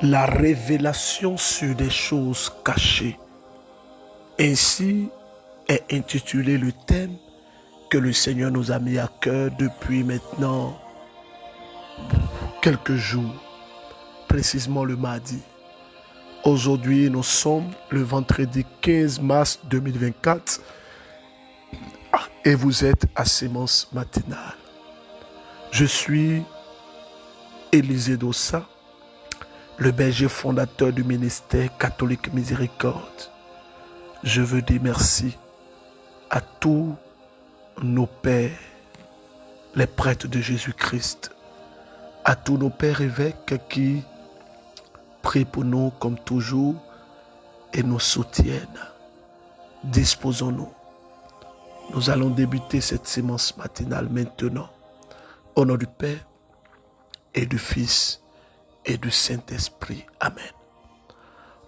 La révélation sur des choses cachées. Ainsi est intitulé le thème que le Seigneur nous a mis à cœur depuis maintenant quelques jours, précisément le mardi. Aujourd'hui, nous sommes le vendredi 15 mars 2024 et vous êtes à Sémence matinale. Je suis Élisée Dossa, le berger fondateur du ministère catholique Miséricorde. Je veux dire merci à tous nos pères, les prêtres de Jésus-Christ, à tous nos pères évêques qui prient pour nous comme toujours et nous soutiennent. Disposons-nous. Nous allons débuter cette sémence matinale maintenant. Au nom du Père et du Fils et du Saint-Esprit. Amen.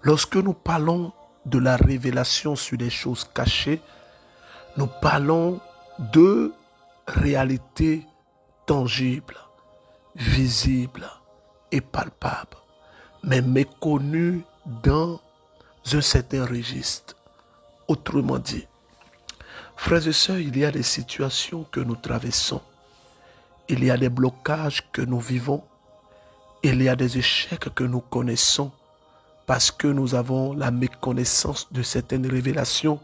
Lorsque nous parlons de la révélation sur des choses cachées, nous parlons de réalités tangibles, visibles et palpables, mais méconnues dans un certain registre. Autrement dit, frères et sœurs, il y a des situations que nous traversons, il y a des blocages que nous vivons, il y a des échecs que nous connaissons parce que nous avons la méconnaissance de certaines révélations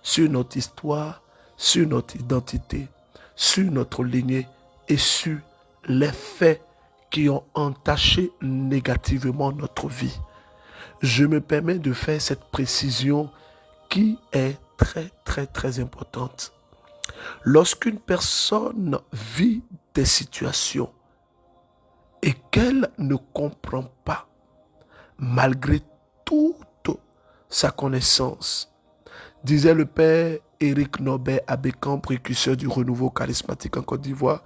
sur notre histoire, sur notre identité, sur notre lignée et sur les faits qui ont entaché négativement notre vie. Je me permets de faire cette précision qui est très importante. Lorsqu'une personne vit des situations et qu'elle ne comprend pas, malgré toute sa connaissance, disait le père Éric Norbert Abécan, précurseur du renouveau charismatique en Côte d'Ivoire,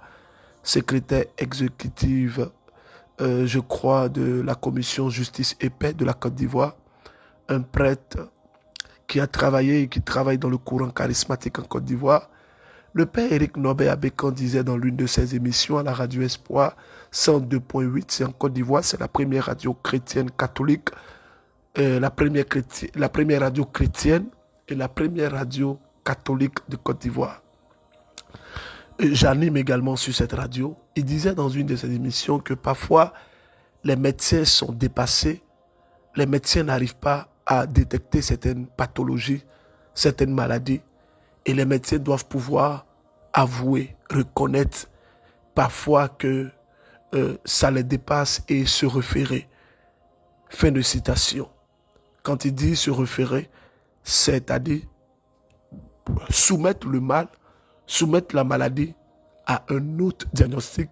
secrétaire exécutif, je crois, de la commission justice et paix de la Côte d'Ivoire, un prêtre qui a travaillé et qui travaille dans le courant charismatique en Côte d'Ivoire. Le père Éric Norbert Abécan disait dans l'une de ses émissions à la radio Espoir 102.8, c'est en Côte d'Ivoire, c'est la première radio chrétienne catholique, la première radio chrétienne et la première radio catholique de Côte d'Ivoire. J'anime également sur cette radio. Il disait dans une de ses émissions que parfois les médecins sont dépassés, les médecins n'arrivent pas à détecter certaines pathologies, certaines maladies, et les médecins doivent pouvoir avouer, reconnaître parfois que ça les dépasse et se référer. Fin de citation. Quand il dit se référer, c'est-à-dire soumettre le mal, soumettre la maladie à un autre diagnostic,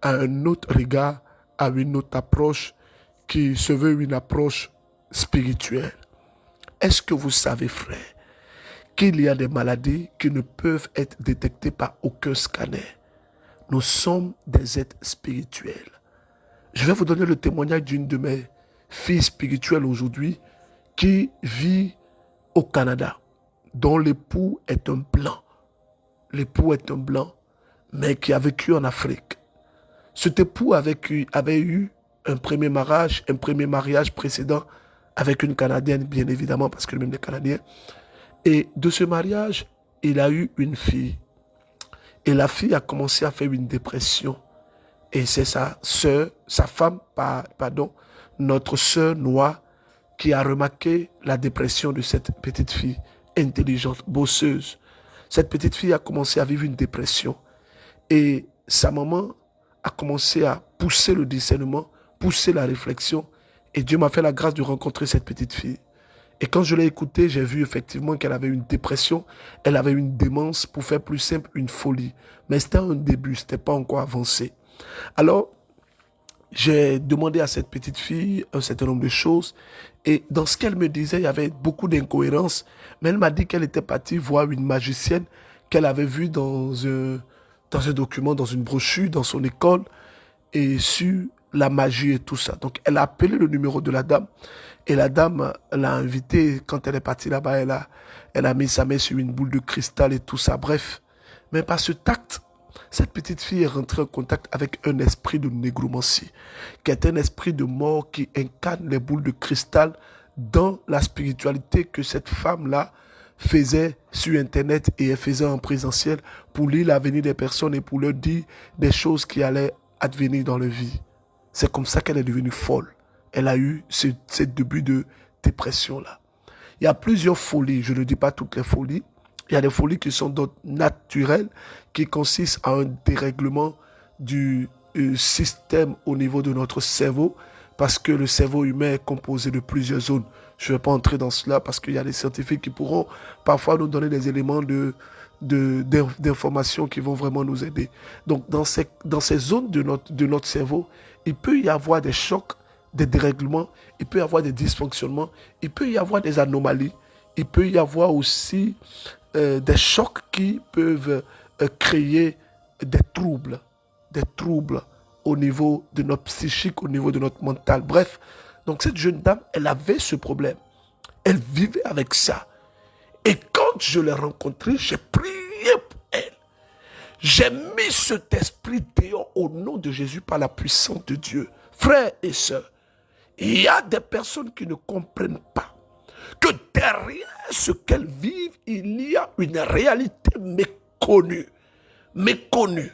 à un autre regard, à une autre approche qui se veut une approche spirituelle. Est-ce que vous savez, frère, qu'il y a des maladies qui ne peuvent être détectées par aucun scanner? Nous sommes des êtres spirituels. Je vais vous donner le témoignage d'une de mes filles spirituelles aujourd'hui qui vit au Canada, dont l'époux est un blanc. L'époux est un blanc, mais qui a vécu en Afrique. Cet époux avait eu un premier mariage précédent avec une Canadienne, bien évidemment, parce que lui-même est Canadien. Et de ce mariage, il a eu une fille. Et la fille a commencé à faire une dépression. Et c'est sa femme, notre sœur noire, qui a remarqué la dépression de cette petite fille, intelligente, bosseuse. Cette petite fille a commencé à vivre une dépression. Et sa maman a commencé à pousser le discernement, pousser la réflexion. Et Dieu m'a fait la grâce de rencontrer cette petite fille. Et quand je l'ai écoutée, j'ai vu effectivement qu'elle avait une dépression, elle avait une démence, pour faire plus simple, une folie. Mais c'était un début, ce n'était pas encore avancé. Alors, j'ai demandé à cette petite fille un certain nombre de choses. Et dans ce qu'elle me disait, il y avait beaucoup d'incohérences. Mais elle m'a dit qu'elle était partie voir une magicienne qu'elle avait vue dans un document, dans une brochure, dans son école, et sur la magie et tout ça. Donc, elle a appelé le numéro de la dame. Et la dame l'a invitée. Quand elle est partie là-bas, elle a mis sa main sur une boule de cristal et tout ça. Bref. Mais par ce tact, cette petite fille est rentrée en contact avec un esprit de négromancie, qui est un esprit de mort qui incarne les boules de cristal dans la spiritualité que cette femme-là faisait sur Internet et elle faisait en présentiel pour lire l'avenir des personnes et pour leur dire des choses qui allaient advenir dans leur vie. C'est comme ça qu'elle est devenue folle. Elle a eu ce début de dépression-là. Il y a plusieurs folies, je ne dis pas toutes les folies. Il y a des folies qui sont naturelles, qui consistent à un dérèglement du système au niveau de notre cerveau, parce que le cerveau humain est composé de plusieurs zones. Je ne vais pas entrer dans cela parce qu'il y a des scientifiques qui pourront parfois nous donner des éléments d'informations qui vont vraiment nous aider. Donc, dans ces zones de notre cerveau, il peut y avoir des chocs, des dérèglements, il peut y avoir des dysfonctionnements, il peut y avoir des anomalies, il peut y avoir aussi des chocs qui peuvent créer des troubles au niveau de notre psychique, au niveau de notre mental. Bref, donc cette jeune dame, elle avait ce problème. Elle vivait avec ça. Et quand je l'ai rencontrée, j'ai prié pour elle. J'ai mis cet esprit dehors au nom de Jésus par la puissance de Dieu. Frères et sœurs, il y a des personnes qui ne comprennent pas que derrière ce qu'elles vivent, il y a une réalité méconnue. Méconnue.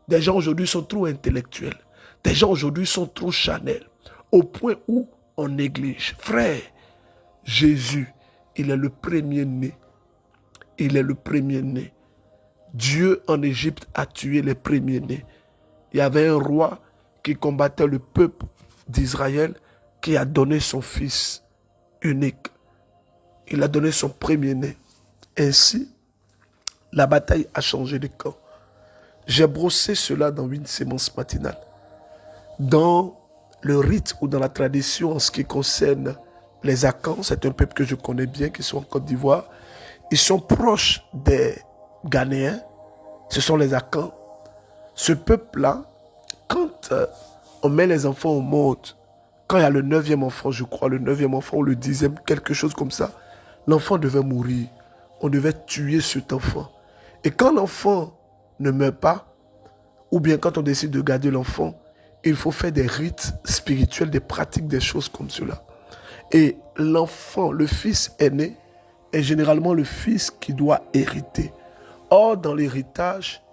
Des gens aujourd'hui sont trop intellectuels. Des gens aujourd'hui sont trop charnels. Au point où on néglige. Frère, Jésus, il est le premier-né. Il est le premier-né. Dieu en Égypte a tué les premiers-nés. Il y avait un roi qui combattait le peuple d'Israël qui a donné son fils unique. Il a donné son premier-né. Ainsi, la bataille a changé de camp. J'ai brossé cela dans une sémence matinale. Dans le rite ou dans la tradition en ce qui concerne les Akans, c'est un peuple que je connais bien, qui sont en Côte d'Ivoire. Ils sont proches des Ghanéens. Ce sont les Akans. Ce peuple-là, quand on met les enfants au monde, quand il y a le 9e enfant, je crois, le 9e enfant ou le 10e, quelque chose comme ça, l'enfant devait mourir. On devait tuer cet enfant. Et quand l'enfant ne meurt pas, ou bien quand on décide de garder l'enfant, il faut faire des rites spirituels, des pratiques, des choses comme cela. Et l'enfant, le fils aîné, est généralement le fils qui doit hériter. Or, dans l'héritage,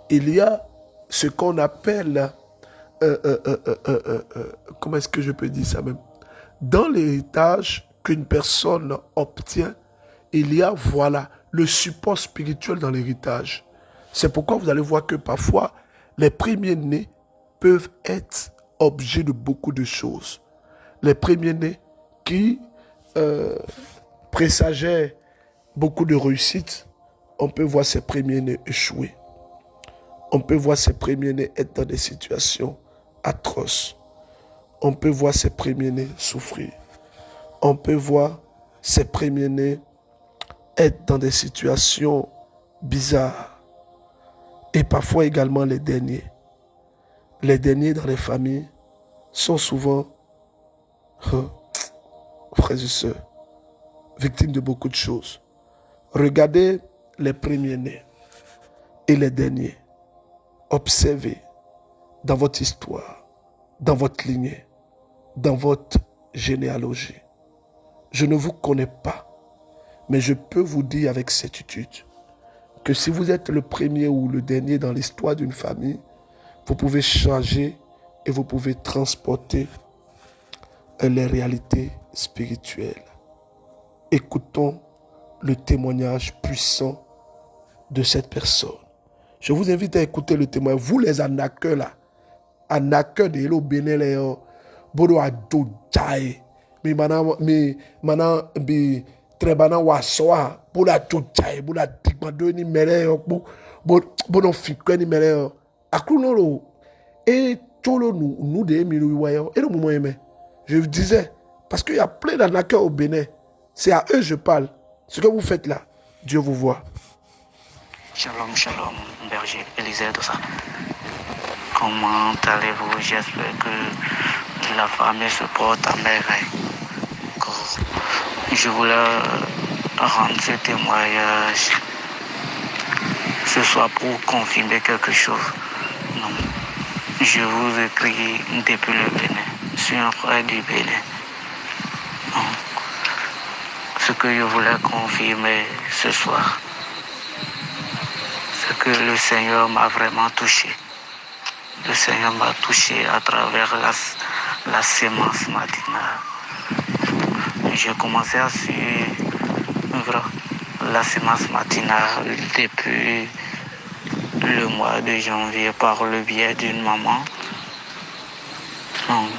il y a ce qu'on appelle... comment est-ce que je peux dire ça même? Dans l'héritage qu'une personne obtient, il y a, voilà, le support spirituel dans l'héritage. C'est pourquoi vous allez voir que parfois, les premiers-nés peuvent être objets de beaucoup de choses. Les premiers-nés qui présageaient beaucoup de réussite, on peut voir ces premiers-nés échouer. On peut voir ces premiers-nés être dans des situations atroces. On peut voir ces premiers-nés souffrir. On peut voir ces premiers-nés être dans des situations bizarres. Et parfois également les derniers. Les derniers dans les familles sont souvent, frères et sœurs, victimes de beaucoup de choses. Regardez les premiers-nés et les derniers. Observez dans votre histoire, dans votre lignée, dans votre généalogie. Je ne vous connais pas, mais je peux vous dire avec certitude que si vous êtes le premier ou le dernier dans l'histoire d'une famille, vous pouvez changer et vous pouvez transporter les réalités spirituelles. Écoutons le témoignage puissant de cette personne. Je vous invite à écouter le témoignage. Vous les anakeurs là, anakeurs de Hello Bénin, bodo adodjaye, mi mana bi trebana wasoa, bodo adodjaye, bodo adigmado ni mere yo, bodo fikwe ni mere yo. Akruno et tolo nous de miru wayo, et le moment aimé. Je vous disais, parce qu'il y a plein d'anakeurs au Bénin, c'est à eux que je parle. Ce que vous faites là, Dieu vous voit. Shalom, shalom, berger Élisée de ça. Comment allez-vous? J'espère que la famille se porte à merveille. Je voulais rendre ce témoignage. ce soir pour confirmer quelque chose. Non. Je vous écris depuis le Bénin. Je suis un frère du Bénin. Non. Ce que je voulais confirmer ce soir, c'est que le Seigneur m'a vraiment touché. Le Seigneur m'a touché à travers la sémence matinale. J'ai commencé à suivre la sémence matinale depuis le mois de janvier par le biais d'une maman. Donc,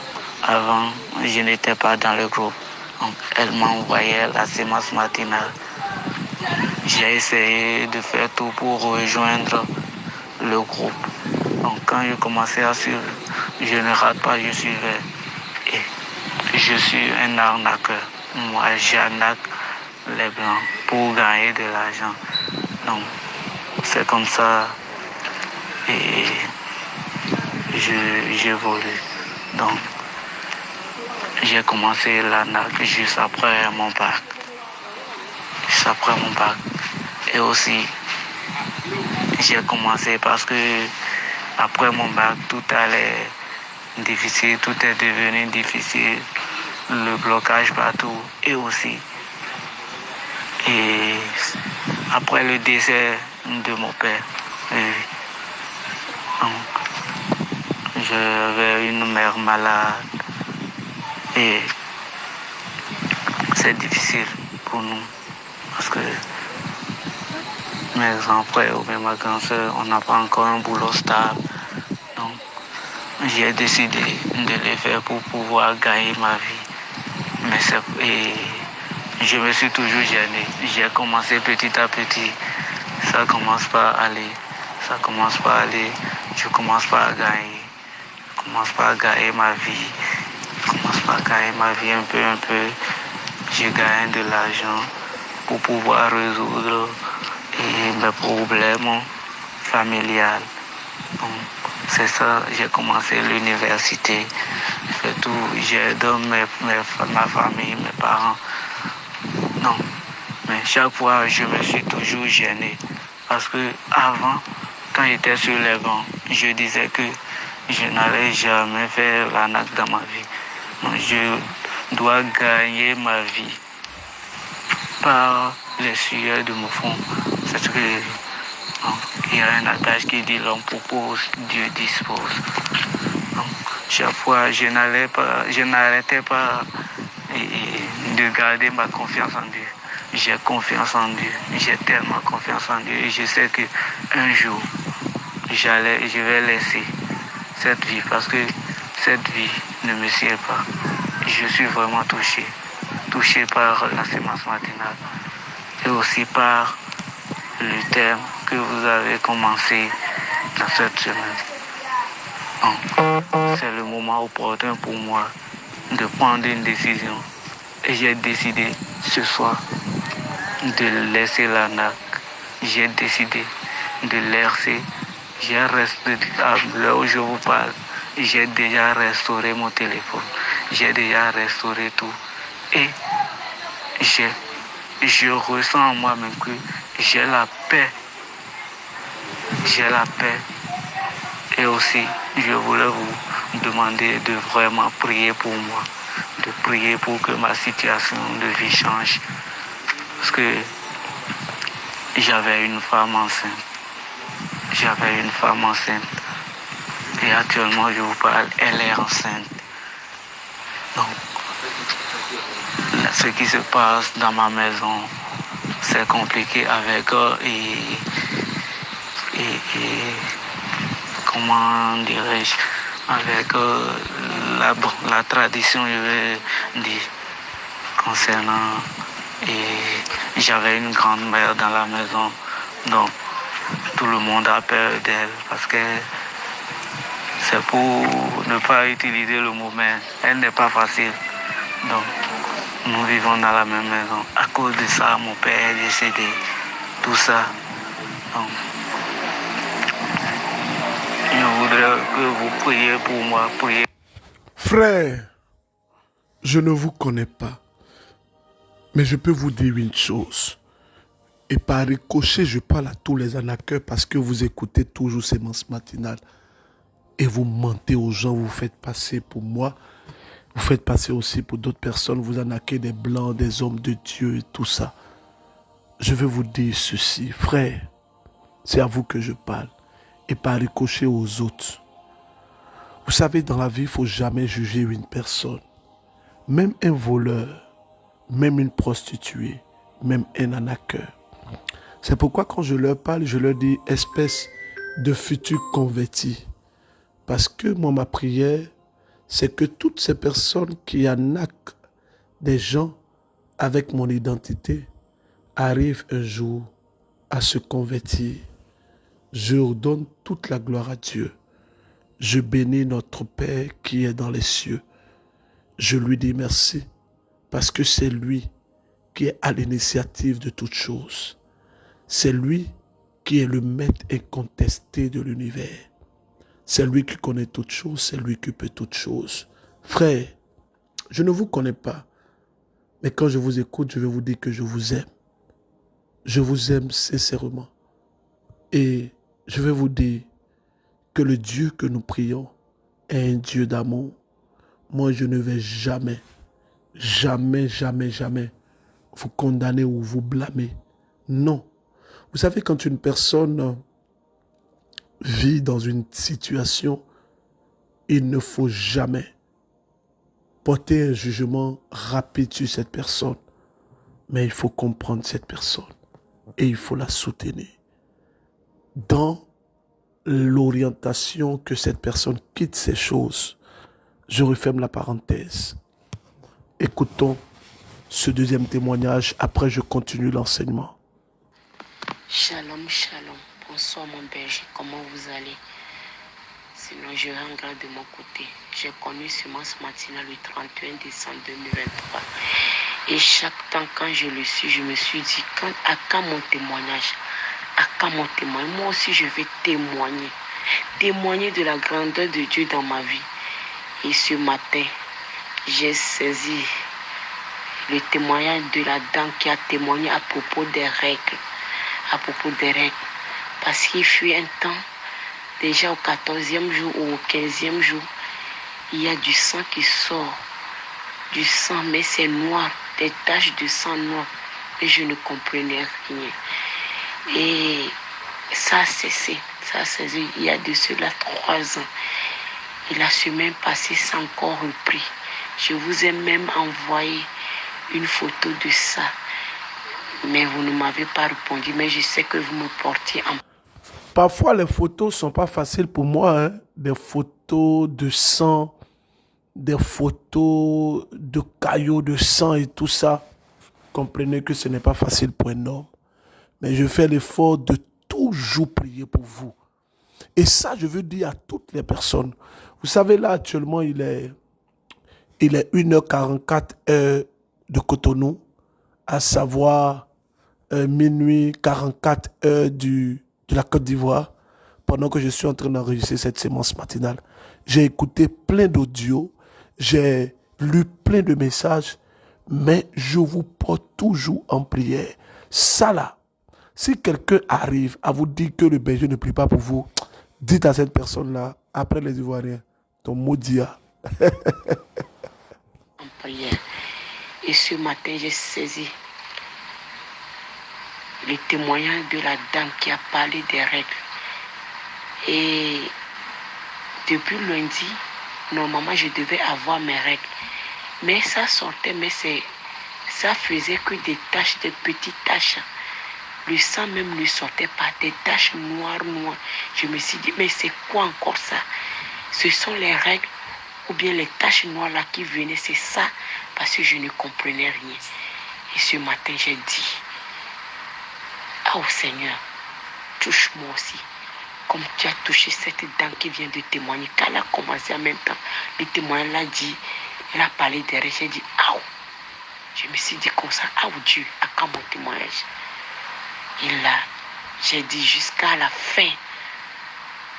avant, je n'étais pas dans le groupe. Donc, elle m'envoyait la sémence matinale. J'ai essayé de faire tout pour rejoindre le groupe. Donc, quand je commençais à suivre, je ne rate pas, je suivais. Et je suis un arnaqueur. Moi, j'arnaque les blancs pour gagner de l'argent. Donc, c'est comme ça et j'évolue. Donc, j'ai commencé l'arnaque juste après mon bac. Juste après mon bac. Et aussi, j'ai commencé parce que après mon bac, tout allait difficile, tout est devenu difficile. Le blocage partout et aussi. Et après le décès de mon père, j'avais une mère malade et c'est difficile pour nous parce que mes grands frères ou bien ma grande soeur, on n'a pas encore un boulot stable. Donc j'ai décidé de le faire pour pouvoir gagner ma vie. Et je me suis toujours gêné. J'ai commencé petit à petit. Ça commence pas à aller. Je commence pas à gagner. Je commence pas à gagner ma vie. Je commence pas à gagner ma vie un peu. Je gagne de l'argent pour pouvoir résoudre mes problèmes familiales. Donc, c'est ça, j'ai commencé l'université. Je fais tout, j'aide ma famille, mes parents. Non, mais chaque fois, je me suis toujours gêné. Parce que avant, quand j'étais sur les bancs, je disais que je n'allais jamais faire l'arnaque dans ma vie. Donc, je dois gagner ma vie par les sueurs de mon front. C'est ce que il y a un adage qui dit l'homme propose, Dieu dispose. Donc, chaque fois, je n'arrêtais pas de garder ma confiance en Dieu. J'ai confiance en Dieu. J'ai tellement confiance en Dieu. Et je sais qu'un jour, je vais laisser cette vie parce que cette vie ne me sied pas. Je suis vraiment touché par la sémence matinale et aussi par le thème que vous avez commencé dans cette semaine. Donc, c'est le moment opportun pour moi de prendre une décision. Et j'ai décidé ce soir de laisser l'arnaque. J'ai décidé de laisser. À l'heure où je vous parle, j'ai déjà restauré mon téléphone. J'ai déjà restauré tout. Et je ressens en moi-même que j'ai la paix. J'ai la paix. Et aussi, je voulais vous demander de vraiment prier pour moi. De prier pour que ma situation de vie change. Parce que j'avais une femme enceinte. Et actuellement, je vous parle, elle est enceinte. Donc, ce qui se passe dans ma maison, c'est compliqué avec comment dirais-je, avec la tradition, je vais dire, concernant. Et j'avais une grand-mère dans la maison, donc tout le monde a peur d'elle parce que c'est pour ne pas utiliser le mot, mais elle n'est pas facile. Donc, nous vivons dans la même maison. À cause de ça, mon père est décédé. Tout ça. Donc, je voudrais que vous priez pour moi. Priez. Frère, je ne vous connais pas, mais je peux vous dire une chose. Et par ricochet, je parle à tous les arnaqueurs parce que vous écoutez toujours Sémence Matinale. Et vous mentez aux gens, vous faites passer pour moi. Vous faites passer aussi pour d'autres personnes. Vous arnaquez des blancs, des hommes de Dieu et tout ça. Je vais vous dire ceci, frère. C'est à vous que je parle. Et par ricochet aux autres. Vous savez, dans la vie, il ne faut jamais juger une personne. Même un voleur, même une prostituée, même un arnaqueur. C'est pourquoi quand je leur parle, je leur dis espèce de futurs convertis. Parce que moi, ma prière, c'est que toutes ces personnes qui arnaquent des gens avec mon identité arrivent un jour à se convertir. Je redonne toute la gloire à Dieu. Je bénis notre Père qui est dans les cieux. Je lui dis merci parce que c'est lui qui est à l'initiative de toutes choses. C'est lui qui est le maître incontesté de l'univers. C'est lui qui connaît toutes choses, c'est lui qui peut toutes choses. Frère, je ne vous connais pas, mais quand je vous écoute, je vais vous dire que je vous aime. Je vous aime sincèrement. Et je vais vous dire que le Dieu que nous prions est un Dieu d'amour. Moi, je ne vais jamais, jamais, jamais, jamais vous condamner ou vous blâmer. Non. Vous savez, quand une personne vit dans une situation, il ne faut jamais porter un jugement rapide sur cette personne. Mais il faut comprendre cette personne et il faut la soutenir dans l'orientation que cette personne quitte ces choses. Je referme la parenthèse. Écoutons ce deuxième témoignage. Après, je continue l'enseignement. Shalom, shalom. Bonsoir mon berger, comment vous allez? Sinon, je rends grâce de mon côté. J'ai connu Sémence Matinale le 31 décembre 2023. Et chaque temps, quand je le suis, je me suis dit, à quand mon témoignage? À quand mon témoignage? Moi aussi, je vais témoigner. Témoigner de la grandeur de Dieu dans ma vie. Et ce matin, j'ai saisi le témoignage de la dame qui a témoigné à propos des règles. À propos des règles. Parce qu'il fut un temps, déjà au 14e jour ou au 15e jour, il y a du sang qui sort. Du sang, mais c'est noir, des taches de sang noir. Et je ne comprenais rien. Et ça a cessé. Ça a cessé il y a de cela 3 ans. Et la semaine passée, c'est encore repris. Je vous ai même envoyé une photo de ça. Mais vous ne m'avez pas répondu. Mais je sais que vous me portiez en... Parfois, les photos ne sont pas faciles pour moi. Hein? Des photos de sang, des photos de caillots de sang et tout ça. Comprenez que ce n'est pas facile pour un homme. Mais je fais l'effort de toujours prier pour vous. Et ça, je veux dire à toutes les personnes. Vous savez, là, actuellement, il est 1h44 heure de Cotonou, à savoir minuit 44 heures de la Côte d'Ivoire, pendant que je suis en train d'enregistrer cette sémence matinale. J'ai écouté plein d'audios, j'ai lu plein de messages, mais je vous porte toujours en prière. Ça là, si quelqu'un arrive à vous dire que le berger ne prie pas pour vous, dites à cette personne-là, après les Ivoiriens, ton maudit. En prière. Et ce matin, j'ai saisi le témoignage de la dame qui a parlé des règles. Et depuis lundi, normalement, je devais avoir mes règles. Mais ça sortait, mais ça faisait que des taches, des petites taches. Le sang même ne sortait pas, des taches noires. Je me suis dit, mais c'est quoi encore ça? Ce sont les règles ou bien les taches noires là qui venaient, c'est ça, parce que je ne comprenais rien. Et ce matin, j'ai dit, oh Seigneur, touche-moi aussi, comme tu as touché cette dame qui vient de témoigner. Quand elle a commencé en même temps, le témoin l'a dit, elle a parlé des règles, j'ai dit, ah, je me suis dit comme ça, ah Dieu, à quand mon témoignage? Et là, j'ai dit jusqu'à la fin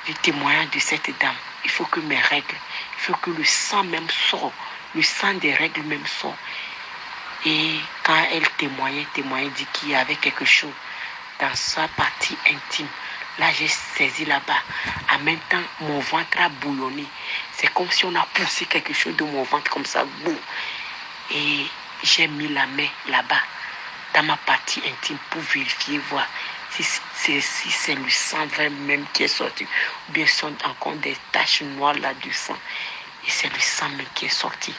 du témoignage de cette dame, il faut que mes règles, il faut que le sang même sorte, le sang des règles même sort. Et quand elle témoignait, dit qu'il y avait quelque chose dans sa partie intime. Là, j'ai saisi là-bas. En même temps, mon ventre a bouillonné. C'est comme si on a poussé quelque chose de mon ventre comme ça. Boum. Et j'ai mis la main là-bas, dans ma partie intime, pour vérifier, voir si c'est le sang même qui est sorti. Ou bien sont encore des taches noires là du sang. Et c'est le sang même qui est sorti.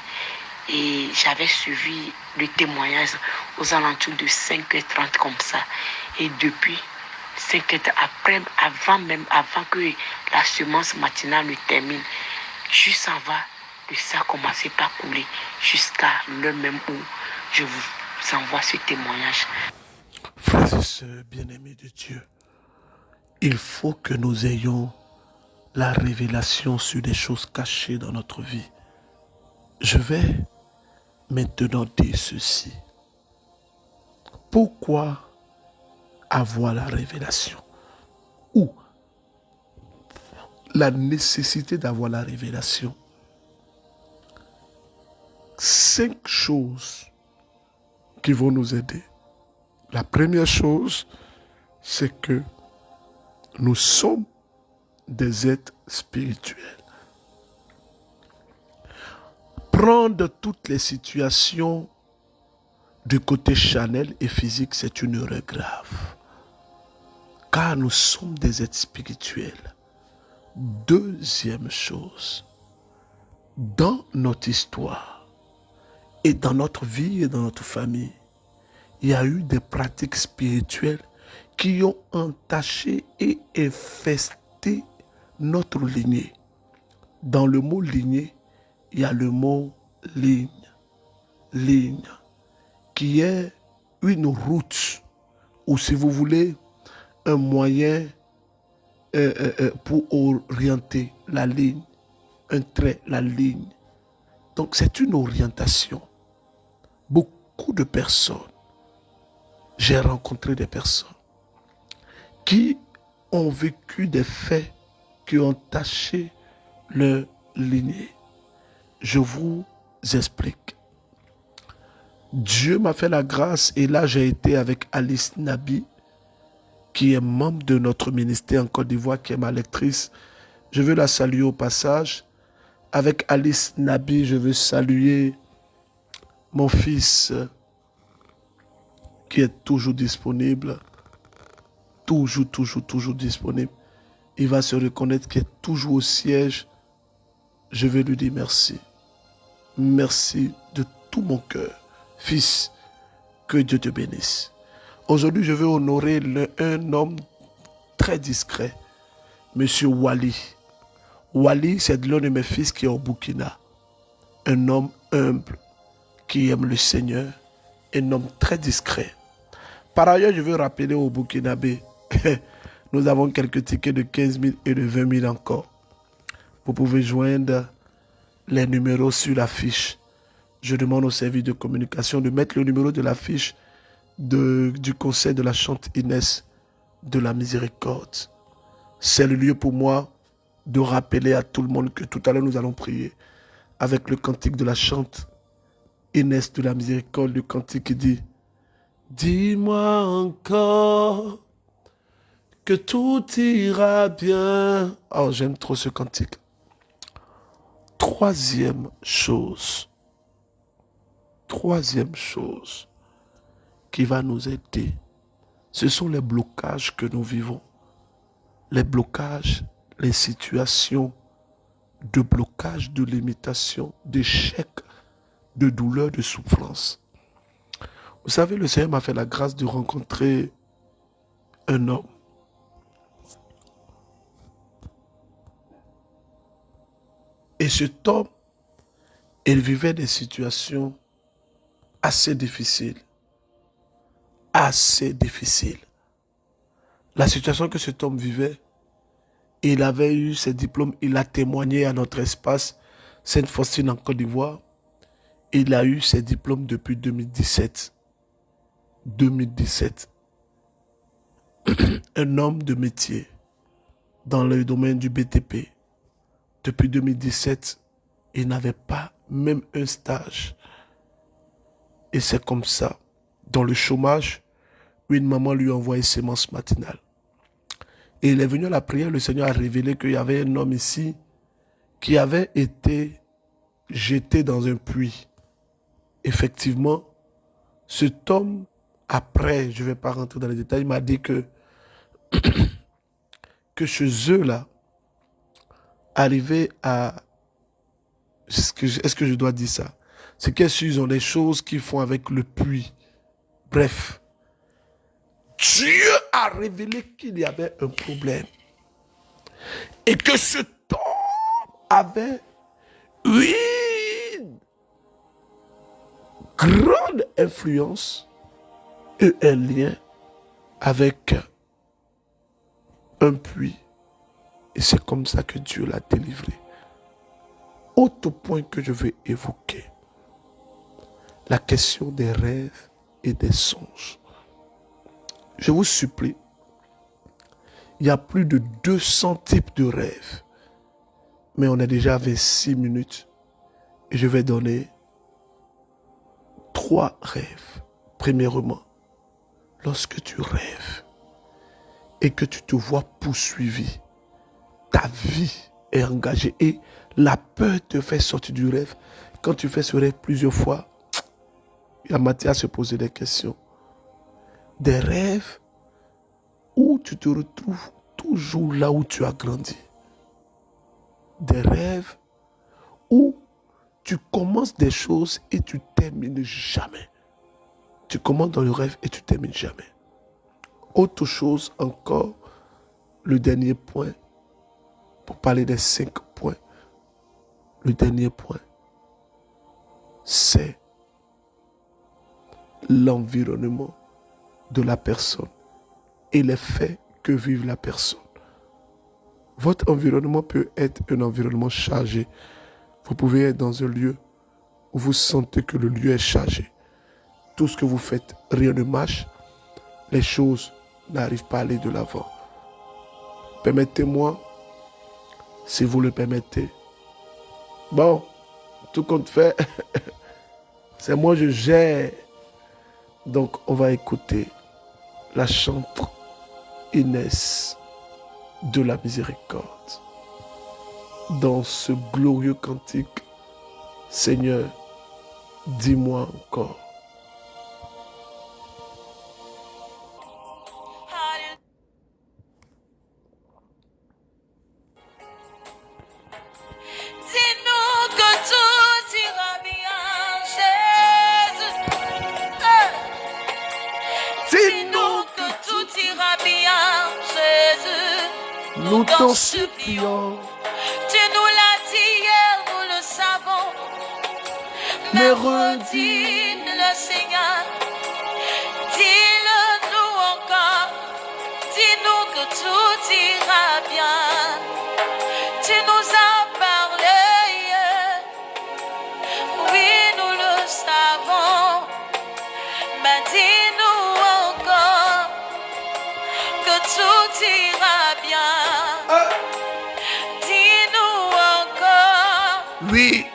Et j'avais suivi le témoignage aux alentours de 5h30 comme ça. Et depuis 5h30, avant que la semence matinale ne termine, juste avant, le sang a commencé par couler jusqu'à l'heure même où je vous envoie ce témoignage. Frères et sœurs bien-aimés de Dieu, il faut que nous ayons la révélation sur des choses cachées dans notre vie. Je vais maintenant dire ceci. Pourquoi avoir la révélation? Ou la nécessité d'avoir la révélation? 5 choses qui vont nous aider. La première chose, c'est que nous sommes des êtres spirituels. Prendre toutes les situations du côté charnel et physique, c'est une erreur grave. Car nous sommes des êtres spirituels. Deuxième chose, dans notre histoire et dans notre vie et dans notre famille, il y a eu des pratiques spirituelles qui ont entaché et infesté notre lignée. Dans le mot lignée, il y a le mot ligne. Ligne, qui est une route, ou si vous voulez, un moyen pour orienter la ligne, un trait, la ligne. Donc c'est une orientation. Beaucoup de personnes, j'ai rencontré des personnes qui ont vécu des faits qui ont taché leur lignée. Je vous explique. Dieu m'a fait la grâce et là j'ai été avec Alice Nabi, qui est membre de notre ministère en Côte d'Ivoire, qui est ma lectrice. Je veux la saluer au passage. Avec Alice Nabi, je veux saluer mon fils qui est toujours disponible. Toujours disponible. Il va se reconnaître qu'il est toujours au siège. Je veux lui dire merci. Merci de tout mon cœur. Fils, que Dieu te bénisse. Aujourd'hui, je veux honorer un homme très discret, Monsieur Wali. Wali, c'est l'un de mes fils qui est au Burkina. Un homme humble, qui aime le Seigneur, un homme très discret. Par ailleurs, je veux rappeler au Burkinabé, nous avons quelques tickets de 15 000 et de 20 000 encore. Vous pouvez joindre les numéros sur la fiche. Je demande au service de communication de mettre le numéro de la fiche du conseil de la chante Inès de la Miséricorde. C'est le lieu pour moi de rappeler à tout le monde que tout à l'heure nous allons prier avec le cantique de la chante Inès de la Miséricorde, le cantique qui dit: dis-moi encore que tout ira bien. Oh, j'aime trop ce cantique. Troisième chose qui va nous aider, ce sont les blocages que nous vivons. Les blocages, les situations de blocage, de limitation, d'échec, de douleur, de souffrance. Vous savez, le Seigneur m'a fait la grâce de rencontrer un homme. Et cet homme, il vivait des situations assez difficiles. Assez difficiles. La situation que cet homme vivait, il avait eu ses diplômes, il a témoigné à notre espace Sainte-Faustine en Côte d'Ivoire. Il a eu ses diplômes depuis 2017. 2017. Un homme de métier dans le domaine du BTP. Depuis 2017, il n'avait pas même un stage. Et c'est comme ça, dans le chômage, une maman lui a envoyé sémence matinale. Et il est venu à la prière, le Seigneur a révélé qu'il y avait un homme ici qui avait été jeté dans un puits. Effectivement, cet homme, après, je ne vais pas rentrer dans les détails, il m'a dit que chez eux, là, arrivé à... Est-ce que je dois dire ça? C'est qu'ils ont des choses qu'ils font avec le puits. Bref, Dieu a révélé qu'il y avait un problème. Et que cet homme avait une grande influence et un lien avec un puits. Et c'est comme ça que Dieu l'a délivré. Autre point que je vais évoquer, la question des rêves et des songes. Je vous supplie, il y a plus de 200 types de rêves, mais on a déjà 26 minutes et je vais donner 3 rêves. Premièrement, lorsque tu rêves et que tu te vois poursuivi, ta vie est engagée et la peur te fait sortir du rêve. Quand tu fais ce rêve plusieurs fois, il y a matière à se poser des questions. Des rêves où tu te retrouves toujours là où tu as grandi. Des rêves où tu commences des choses et tu termines jamais. Tu commences dans le rêve et tu termines jamais. Autre chose encore, le dernier point, pour parler des 5 points, le dernier point, c'est l'environnement de la personne et les faits que vive la personne. Votre environnement peut être un environnement chargé. Vous pouvez être dans un lieu où vous sentez que le lieu est chargé. Tout ce que vous faites, rien ne marche. Les choses n'arrivent pas à aller de l'avant. Permettez-moi, si vous le permettez. Bon, tout compte fait, c'est moi je gère. Donc on va écouter la chante Inès de la miséricorde. Dans ce glorieux cantique, Seigneur, dis-moi encore. Dis-nous que tout ira bien, Jésus. Dis-nous que tout ira bien, Jésus. Nous t'en supplions. Tu nous l'as dit hier, nous le savons. Mais redis-le, Seigneur. Dis-le nous encore. Dis-nous que tout ira bien. Tu nous as parlé, oui, nous le savons. Mais dis-nous encore que tout ira bien. Dis-nous encore Oui,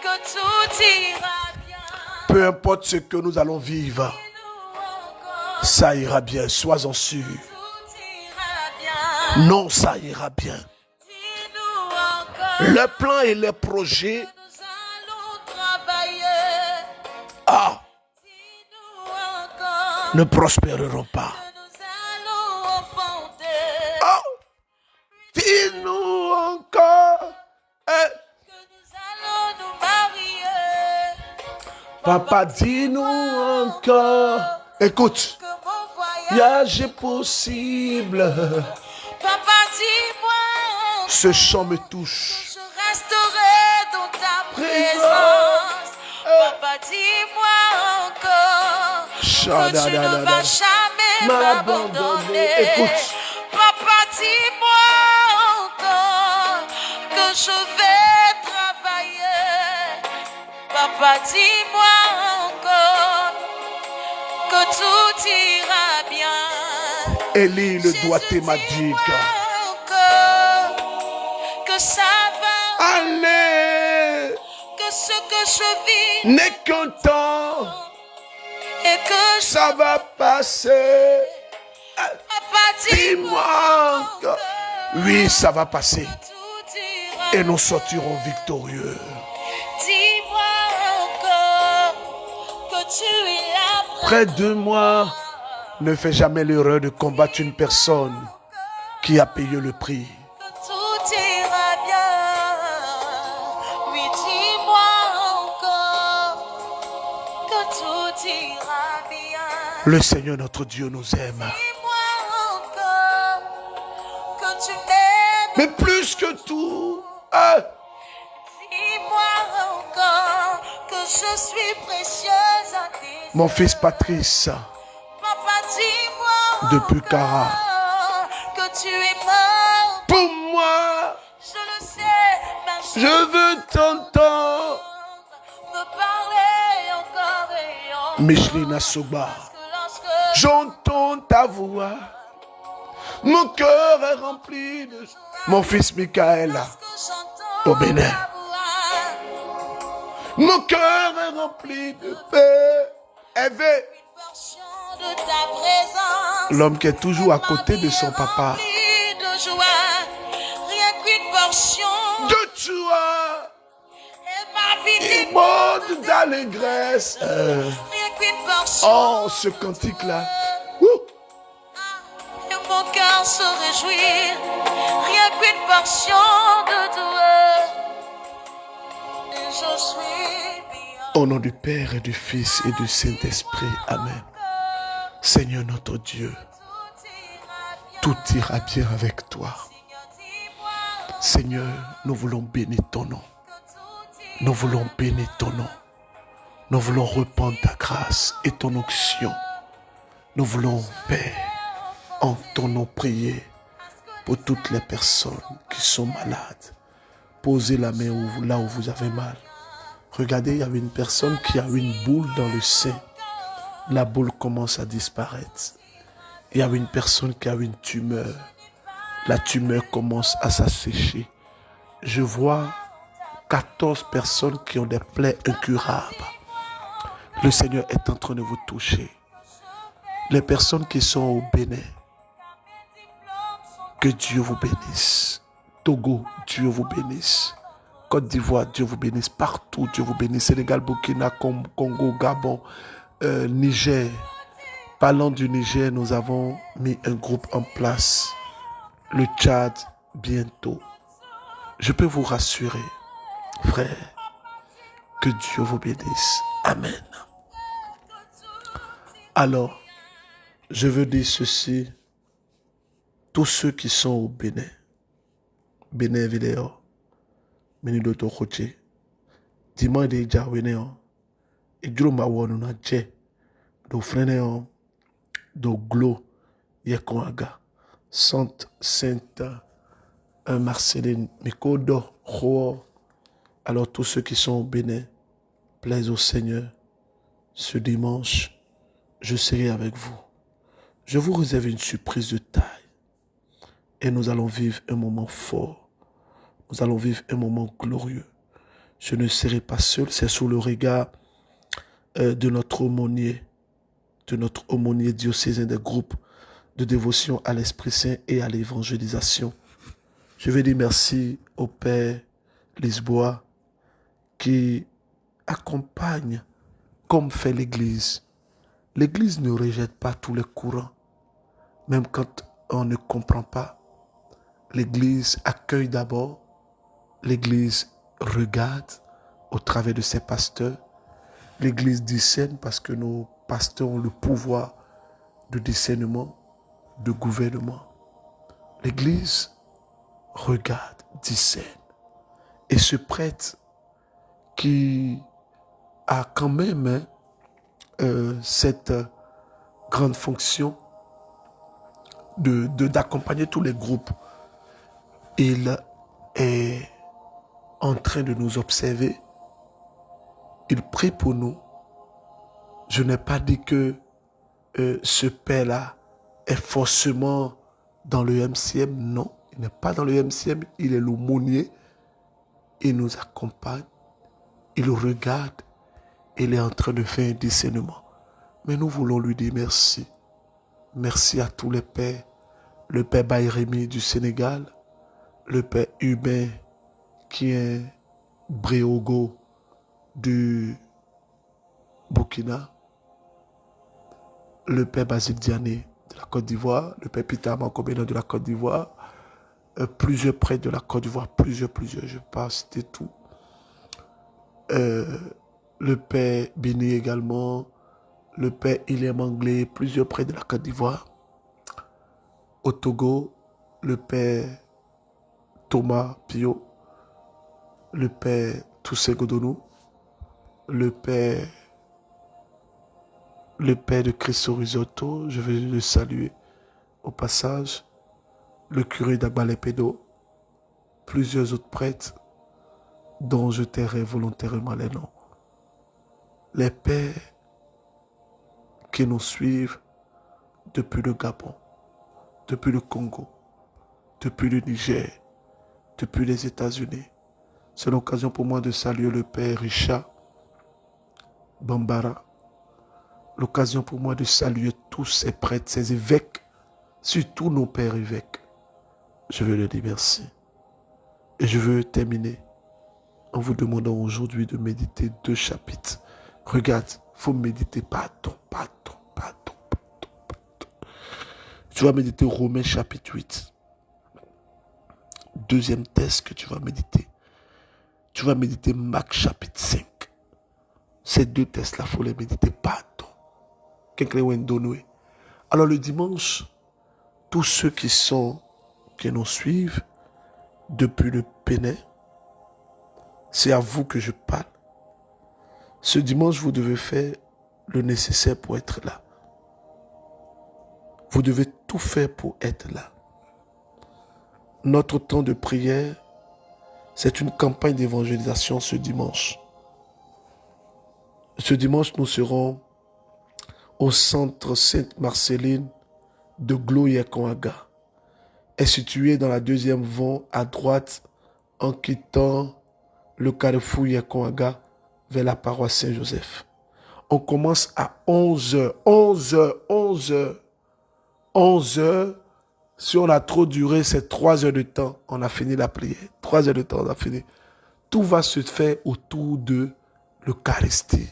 que tout ira bien. peu importe ce que nous allons vivre, Dis-nous encore ça ira bien, sois-en sûr. que tout ira bien. Non, ça ira bien. Dis-nous encore Les plans et les projets, que nous allons travailler. ah, Dis-nous encore ne prospéreront pas. que nous allons enfanter. Ah, dis-nous encore. Eh, Que nous allons nous marier. papa, dis-nous encore. Écoute, Que mon voyage, voyage est possible. papa, dis-moi encore. Ce chant me touche. Je resterai dans ta présence. Papa, dis-moi encore que tu ne vas jamais m'abandonner. Écoute. Papa, dis-moi encore que je vais travailler. Papa, dis-moi encore que tout ira bien. Élie, le doigté m'a dit Dis-moi encore que ça va, allez, que ce que je vis n'est qu'un temps. et que ça va passer. Papa, Dis-moi encore. Oui, ça va passer. tout ira. Et nous sortirons victorieux. Dis-moi encore que tu es là. Près de moi, ne fais jamais l'erreur de combattre une personne qui a payé le prix. Que tout ira bien. Oui, dis-moi encore que tout ira bien. Le Seigneur notre Dieu nous aime. Dis-moi encore que tu m'aimes. Mais plus que tout, hein, Dis-moi encore que je suis précieuse à tes yeux. mon fils Patrice, Papa, dis-moi depuis Cara, encore que tu es mort. pour moi, Je le sais, mais je veux t'entendre. me parler encore et encore. Micheline Assoba, Parce que lorsque j'entends ta voix. Mon cœur est rempli de... Mon fils Michael, j'entends au Bénin. ta voix, Mon cœur est rempli de paix. Hervé, portion de ta présence. l'homme qui est toujours à côté de son papa. Remplie de joie, rien qu'une portion De joie et ma vie et mode d'allégresse. rien qu'une portion. Oh, ce cantique-là. Ouh. Et mon cœur se réjouit, rien qu'une portion de douleur. Et je suis bien. Au nom du Père et du Fils et du Saint-Esprit. Amen. Seigneur notre Dieu, tout ira bien avec toi. Seigneur, nous voulons bénir ton nom. Nous voulons bénir ton nom. Nous voulons répandre ta grâce et ton onction. Nous voulons, Père, en ton nom prier pour toutes les personnes qui sont malades. Posez la main là où vous avez mal. Regardez, il y avait une personne qui a une boule dans le sein. La boule commence à disparaître. Il y avait une personne qui a une tumeur. La tumeur commence à s'assécher. Je vois 14 personnes qui ont des plaies incurables. Le Seigneur est en train de vous toucher. Les personnes qui sont au Bénin, que Dieu vous bénisse. Togo, Dieu vous bénisse. Côte d'Ivoire, Dieu vous bénisse. Partout, Dieu vous bénisse. Sénégal, Burkina, Congo, Gabon, Niger. Parlant du Niger, nous avons mis un groupe en place. Le Tchad, bientôt. Je peux vous rassurer, frère, que Dieu vous bénisse. Amen. Alors, je veux dire ceci. Tous ceux qui sont au Bénin, Bénin vidéo, Bénin d'auto côté, dimanche de Jawénéon, et Droma Wonuna Dje, do Frénéon, do Glo, Yekoaga, Sainte, Marceline, Mikodo, Roa. Alors tous ceux qui sont au Bénin, plaise au Seigneur, ce dimanche, je serai avec vous. Je vous réserve une surprise de taille. Et nous allons vivre un moment fort. Nous allons vivre un moment glorieux. Je ne serai pas seul. C'est sous le regard de notre aumônier diocésain des groupes de dévotion à l'Esprit Saint et à l'évangélisation. Je vais dire merci au Père Lisboa qui accompagne comme fait l'Église. L'Église ne rejette pas tous les courants. Même quand on ne comprend pas, l'Église accueille d'abord, l'Église regarde au travers de ses pasteurs, l'Église discerne parce que nos pasteurs ont le pouvoir de discernement, de gouvernement. L'Église regarde, discerne. Et ce prêtre qui a quand même cette grande fonction d'accompagner tous les groupes. Il est en train de nous observer. Il prie pour nous. Je n'ai pas dit que ce père-là est forcément dans le MCM. Non, il n'est pas dans le MCM. Il est l'aumônier. Il nous accompagne. Il regarde. Il est en train de faire un discernement. Mais nous voulons lui dire merci. Merci à tous les pères. Le père Bayremi du Sénégal, le père Hubert qui est Bréogo du Burkina, le père Basile Diané de la Côte d'Ivoire, le père Peter Mankobena de la Côte d'Ivoire, plusieurs prêtres de la Côte d'Ivoire, plusieurs, je ne vais pas citer tout. Le père Bini également, le père Ilem Anglais, plusieurs prêtres de la Côte d'Ivoire. Au Togo, le père Thomas Pio, le père Toussé Godonou, le père de Christo Risotto, je vais le saluer au passage, le curé d'Agbalepédo, plusieurs autres prêtres dont je tairai volontairement les noms. Les pères qui nous suivent depuis le Gabon, depuis le Congo, depuis le Niger, depuis les États-Unis. C'est l'occasion pour moi de saluer le père Richard Bambara. L'occasion pour moi de saluer tous ces prêtres, ces évêques, surtout nos pères évêques. Je veux leur dire merci. Et je veux terminer en vous demandant aujourd'hui de méditer 2 chapitres. Regarde, il faut méditer pardon. Tu vas méditer Romains chapitre 8. Deuxième texte que tu vas méditer. Tu vas méditer Marc chapitre 5. Ces 2 textes-là, il faut les méditer pardon. Alors le dimanche, tous ceux qui nous suivent depuis le Bénin, c'est à vous que je parle. Ce dimanche, vous devez faire le nécessaire pour être là. Vous devez tout faire pour être là. Notre temps de prière, c'est une campagne d'évangélisation ce dimanche. Ce dimanche, nous serons au centre Sainte-Marceline de Glo-Yekonga, est situé dans la 2e voie à droite en quittant le carrefour Yekonga vers la paroisse Saint-Joseph. On commence à 11h. 11h. Si on a trop duré, c'est 3 heures de temps. On a fini la prière. 3 heures de temps, on a fini. Tout va se faire autour de l'Eucharistie.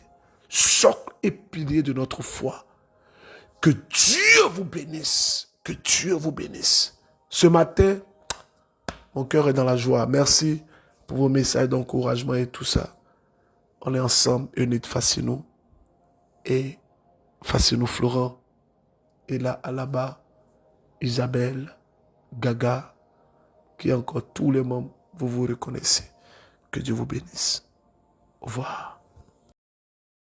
Socle et pilier de notre foi. Que Dieu vous bénisse. Que Dieu vous bénisse. Ce matin, mon cœur est dans la joie. Merci pour vos messages d'encouragement et tout ça. On est ensemble, unis, Facinou. Et Facinou Florent. Et là, là-bas, Isabelle, Gaga, qui est encore tous les membres, vous vous reconnaissez. Que Dieu vous bénisse. Au revoir.